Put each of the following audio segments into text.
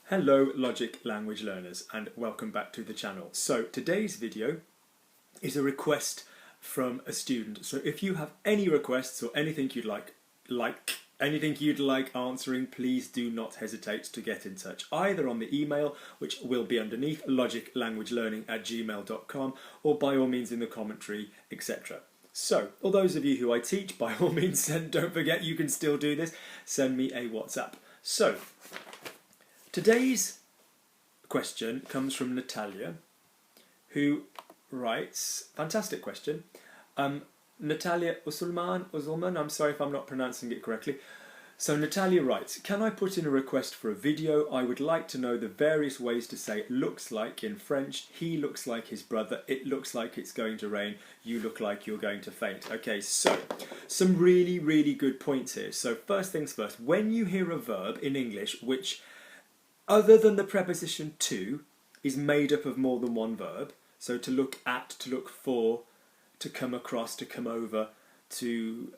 Hello Logic language learners and welcome back to the channel. So today's video is a request from a student. So if you have any requests or anything you'd like answering, please do not hesitate to get in touch either on the email, which will be underneath, logiclanguagelearning@gmail.com, or by all means in the commentary, etc. So, all those of you who I teach, by all means, don't forget you can still do this, send me a WhatsApp. So, today's question comes from Natalia, who writes, fantastic question. Natalia Usulman, I'm sorry if I'm not pronouncing it correctly. So Natalia writes, can I put in a request for a video? I would like to know the various ways to say looks like in French. He looks like his brother. It looks like it's going to rain. You look like you're going to faint. Okay, so some really, really good points here. So first things first, when you hear a verb in English which, other than the preposition to, is made up of more than one verb, so to look at, to look for, to come across, to come over, to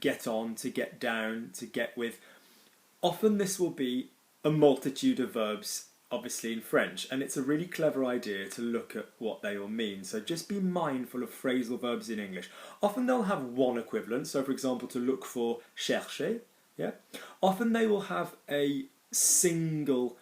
get on, to get down, to get with. Often this will be a multitude of verbs, obviously in French, and it's a really clever idea to look at what they all mean. So just be mindful of phrasal verbs in English. Often they'll have one equivalent, so for example to look for, chercher, yeah? Often they will have a single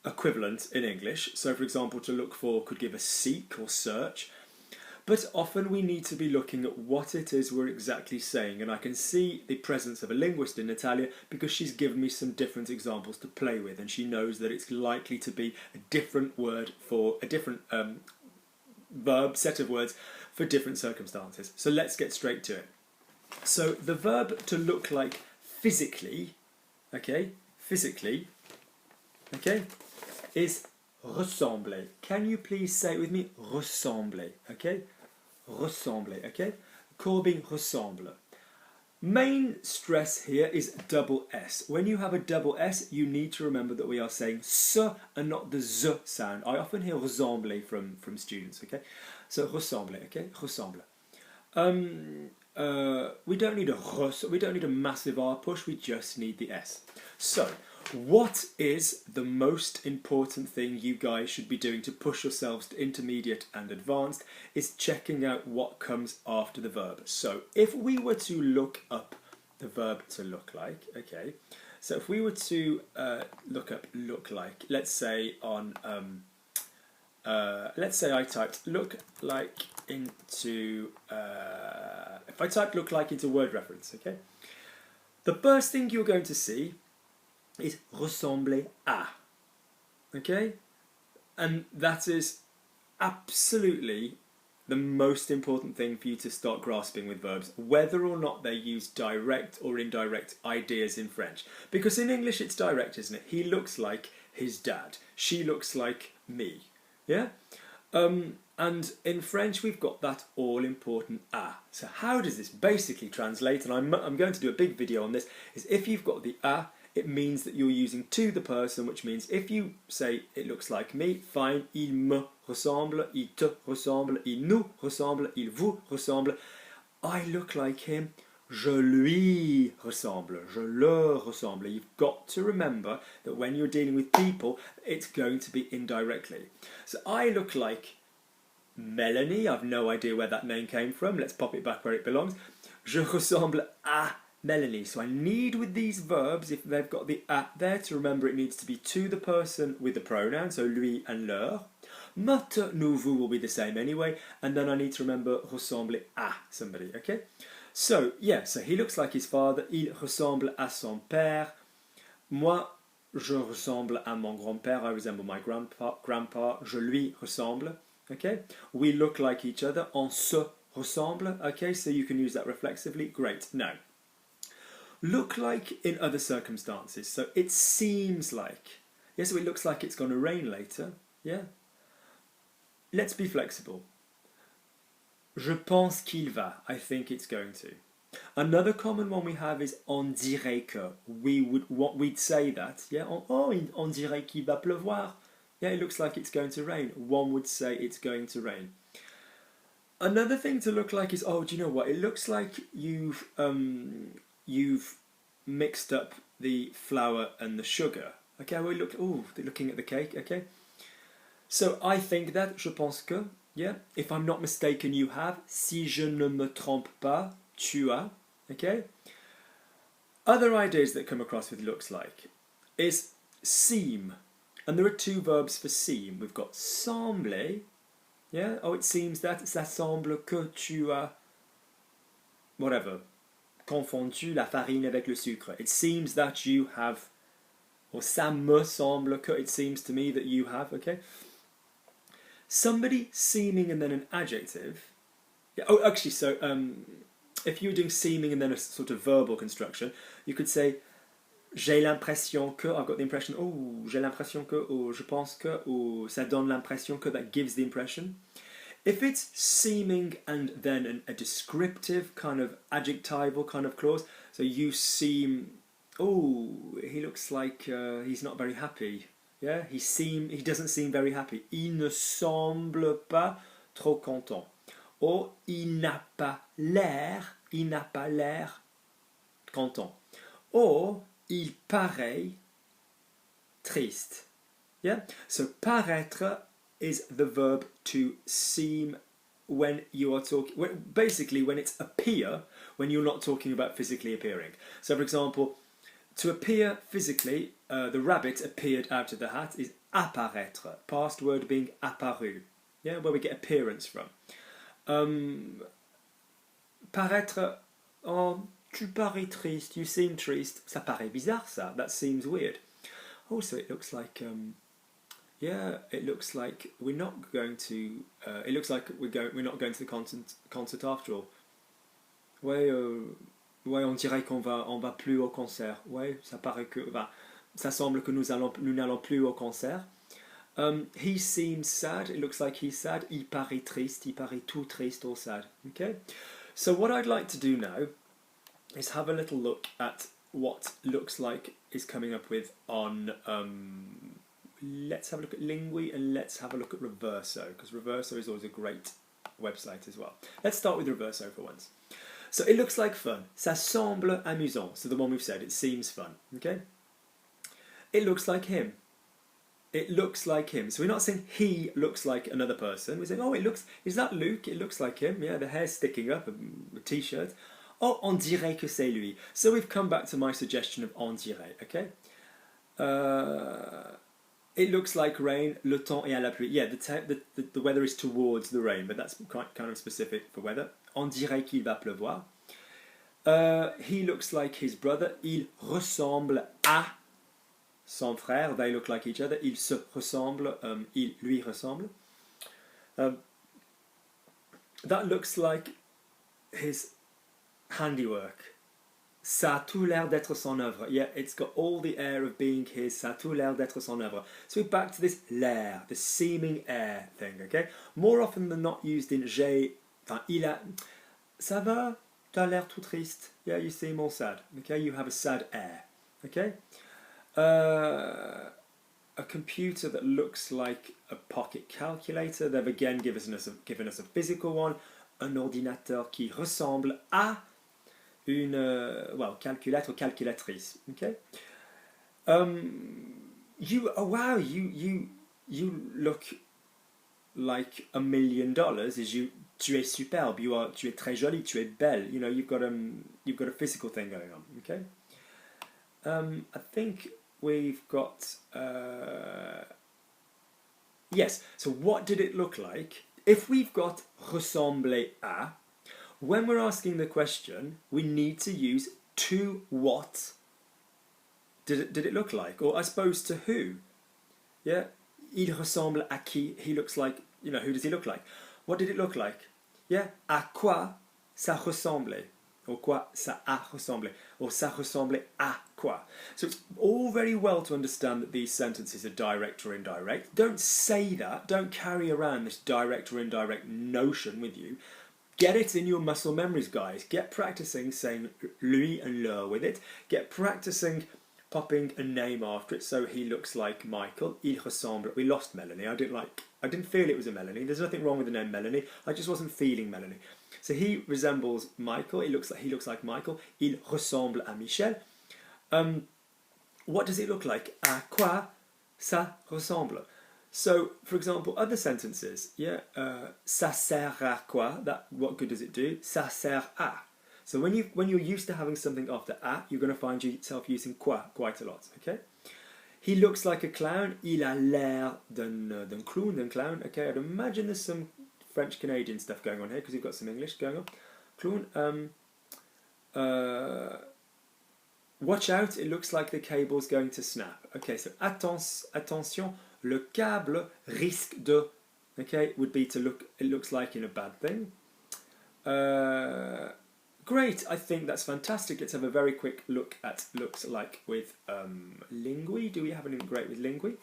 equivalent in English, so for example to look for could give a seek or search. But often we need to be looking at what it is we're exactly saying, and I can see the presence of a linguist in Natalia because she's given me some different examples to play with, and she knows that it's likely to be a different word for a different verb, set of words for different circumstances. So let's get straight to it. So the verb to look like physically, okay, is ressembler. Can you please say it with me? Ressembler, okay? Ressembler, okay? Corbin ressemble. Main stress here is double S. When you have a double S, you need to remember that we are saying ce and not the z sound. I often hear ressembler from students, okay? So ressembler, okay? Ressemble. We don't need a massive R push, we just need the S. So, what is the most important thing you guys should be doing to push yourselves to intermediate and advanced is checking out what comes after the verb. So if we were to look up the verb to look like, okay, so if we were to look up look like, let's say on, let's say I typed look like into, if I typed look like into word reference, okay, the first thing you're going to see is ressembler à, okay? And that is absolutely the most important thing for you to start grasping with verbs, whether or not they use direct or indirect ideas in French. Because in English it's direct, isn't it? He looks like his dad. She looks like me, yeah? And in French we've got that all-important à. So how does this basically translate? And I'm going to do a big video on this, is if you've got the à, it means that you're using to the person, which means if you say it looks like me, fine, il me ressemble, il te ressemble, il nous ressemble, il vous ressemble. I look like him, je lui ressemble, je le ressemble. You've got to remember that when you're dealing with people, it's going to be indirectly. So I look like Melanie, I've no idea where that name came from, let's pop it back where it belongs. Je ressemble à Melanie. So I need with these verbs, if they've got the at there, to remember it needs to be to the person with the pronoun, so lui and leur. Notre, nous, vous will be the same anyway, and then I need to remember ressembler à somebody, okay? So, yeah, so he looks like his father, il ressemble à son père. Moi, je ressemble à mon grand-père, I resemble my grandpa, je lui ressemble, okay? We look like each other, on se ressemble, okay? So you can use that reflexively, great. Now, look like in other circumstances. So it seems like. Yeah, so it looks like it's going to rain later. Yeah. Let's be flexible. Je pense qu'il va. I think it's going to. Another common one we have is on dirait que. We'd say that. Yeah. On dirait qu'il va pleuvoir. Yeah, it looks like it's going to rain. One would say it's going to rain. Another thing to look like is, oh, do you know what? It looks like you've mixed up the flour and the sugar. Okay, well, look, oh, they're looking at the cake, okay. So I think that, je pense que, yeah, if I'm not mistaken, you have, si je ne me trompe pas, tu as, okay. Other ideas that come across with looks like is seem, and there are two verbs for seem. We've got sembler, yeah, oh, it seems that, ça semble que tu as, whatever, confondu la farine avec le sucre. It seems that you have, or ça me semble que, it seems to me that you have, okay? Somebody seeming and then an adjective. Yeah, oh, actually, so if you were doing seeming and then a sort of verbal construction, you could say j'ai l'impression que, I've got the impression, oh, j'ai l'impression que, or je pense que, or ça donne l'impression que, that gives the impression. If it's seeming and then a descriptive kind of adjectival kind of clause, so you seem, oh, he looks like he's not very happy. Yeah, he doesn't seem very happy. Il ne semble pas trop content. Or il n'a pas l'air content. Or il paraît triste. Yeah, so paraître is the verb to seem when you are talking, basically when it's appear, when you're not talking about physically appearing. So for example, to appear physically, the rabbit appeared out of the hat is apparaître, past word being apparu, yeah, where we get appearance from. Paraître, oh, tu parais triste, you seem triste, ça paraît bizarre ça, that seems weird. Also, it looks like, yeah, it looks like we're not going to, it looks like we're not going to the concert after all. Ouais, ouais, on dirait on va plus au concert. Ouais, ça paraît que, ça semble que nous n'allons plus au concert. He seems sad. It looks like he's sad. Il paraît triste. Il paraît tout triste or sad. Okay. So what I'd like to do now is have a little look at what looks like is coming up with on. Let's have a look at Lingui and let's have a look at Reverso, because Reverso is always a great website as well. Let's start with Reverso for once. So it looks like fun. Ça semble amusant. So the one we've said, it seems fun. Okay. It looks like him. It looks like him. So we're not saying he looks like another person. We're saying, oh, is that Luke? It looks like him. Yeah, the hair's sticking up, a t-shirt. Oh, on dirait que c'est lui. So we've come back to my suggestion of on dirait. Okay. It looks like rain. Le temps est à la pluie. Yeah, the weather is towards the rain, but that's kind of specific for weather. On dirait qu'il va pleuvoir. He looks like his brother. Il ressemble à son frère. They look like each other. Il se ressemble. Il lui ressemble. That looks like his handiwork. Ça a tout l'air d'être son œuvre. Yeah, it's got all the air of being his. Ça a tout l'air d'être son œuvre. So we're back to this l'air, the seeming air thing, okay? More often than not used in j'ai, enfin, il a, ça va, t'as l'air tout triste. Yeah, you seem all sad, okay? You have a sad air, okay? A computer that looks like a pocket calculator. They've again given us a physical one. Un ordinateur qui ressemble à une calculateur ou calculatrice. Okay. You look like $1 million. Tu es superbe. Tu es très jolie. Tu es belle. You know, you've got a physical thing going on. Okay. I think we've got yes. So what did it look like? If we've got ressembler à, when we're asking the question, we need to use to what did it look like? Or I suppose to who? Yeah, il ressemble à qui? He looks like, you know, who does he look like? What did it look like? Yeah, à quoi ça ressemblait? Or quoi ça a ressemblé? Or ça ressemblait à quoi? So it's all very well to understand that these sentences are direct or indirect. Don't say that. Don't carry around this direct or indirect notion with you. Get it in your muscle memories, guys. Get practicing saying lui and leur with it. Get practicing popping a name after it. So he looks like Michael. Il ressemble. We lost Melanie. I didn't feel it was a Melanie. There's nothing wrong with the name Melanie. I just wasn't feeling Melanie. So he resembles Michael. He looks like Michael. Il ressemble à Michel. what does it look like? À quoi ça ressemble? So, for example, other sentences, yeah, ça sert à quoi? That, what good does it do? Ça sert à. So when you're used to having something after à, you're going to find yourself using quoi quite a lot, okay? He looks like a clown. Il a l'air d'un clown, okay? I'd imagine there's some French-Canadian stuff going on here because you've got some English going on. Clown. Watch out, it looks like the cable's going to snap. Okay, so attention, le câble risque de, okay, would be to look, it looks like in a bad thing. Great, I think that's fantastic. Let's have a very quick look at looks like with lingui. Do we have anything great with lingui?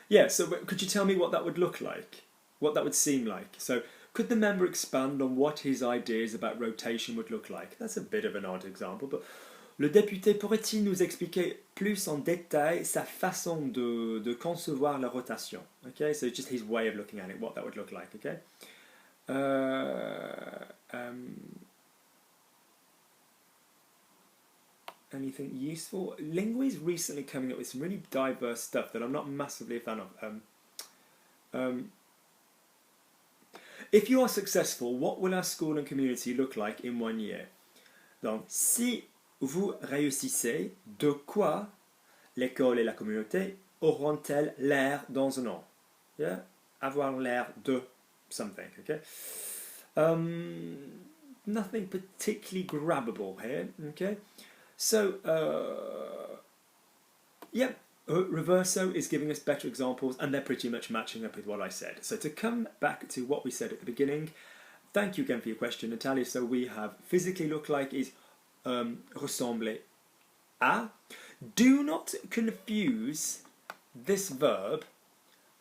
Yeah, so could you tell me what that would look like? What that would seem like? So could the member expand on what his ideas about rotation would look like? That's a bit of an odd example, but le député pourrait-il nous expliquer plus en détail sa façon de concevoir la rotation? Okay, so just his way of looking at it, what that would look like, okay? Anything useful? Lingui is recently coming up with some really diverse stuff that I'm not massively a fan of. If you are successful, what will our school and community look like in 1 year? Donc, si vous réussissez, de quoi l'école et la communauté auront-elles l'air dans un an? Yeah? Avoir l'air de something, okay? Nothing particularly grabbable here, okay? So, yeah, Reverso is giving us better examples, and they're pretty much matching up with what I said. So to come back to what we said at the beginning, thank you again for your question, Natalia. So we have physically look like is ressembler à. Do not confuse this verb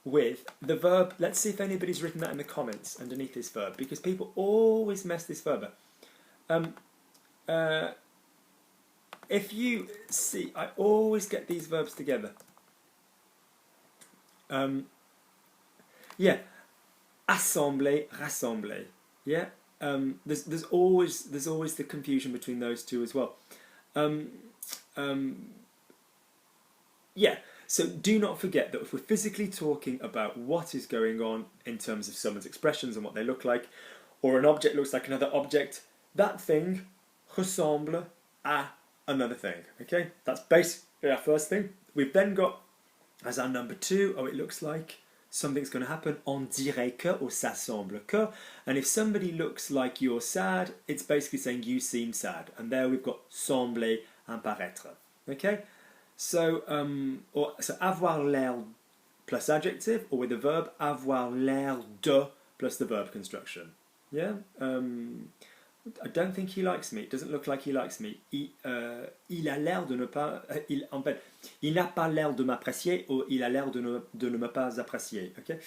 with the verb. Let's see if anybody's written that in the comments underneath this verb, because people always mess this verb up. If you see, I always get these verbs together. Yeah, assembler, rassembler. Yeah, there's always the confusion between those two as well. Yeah, so do not forget that if we're physically talking about what is going on in terms of someone's expressions and what they look like, or an object looks like another object, that thing ressemble à another thing, okay? That's basically our first thing. We've then got, as our number two, it looks like something's going to happen, on dirait que, or ça semble que. And if somebody looks like you're sad, it's basically saying you seem sad. And there we've got sembler and paraître, okay? So, so avoir l'air plus adjective, or with the verb, avoir l'air de plus the verb construction, yeah? I don't think he likes me. It doesn't look like he likes me. Il a l'air de ne pas... en fait, il n'a pas l'air de m'apprécier, or il a l'air de ne me pas apprécier. Okay?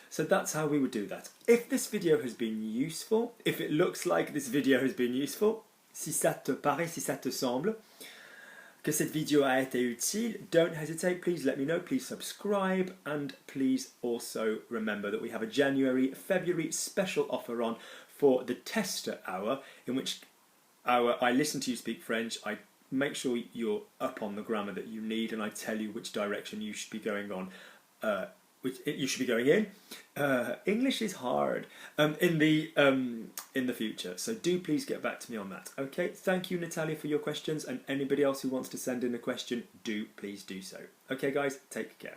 So that's how we would do that. If this video has been useful, if it looks like this video has been useful, si ça te paraît, si ça te semble, que cette vidéo a été utile, don't hesitate, please let me know, please subscribe, and please also remember that we have a January-February special offer on for the tester hour, in which I listen to you speak French, I make sure you're up on the grammar that you need, and I tell you which direction you should be going on, which you should be going in. English is hard in the future, so do please get back to me on that. Okay, thank you Natalia for your questions, and anybody else who wants to send in a question, do please do so. Okay guys, take care.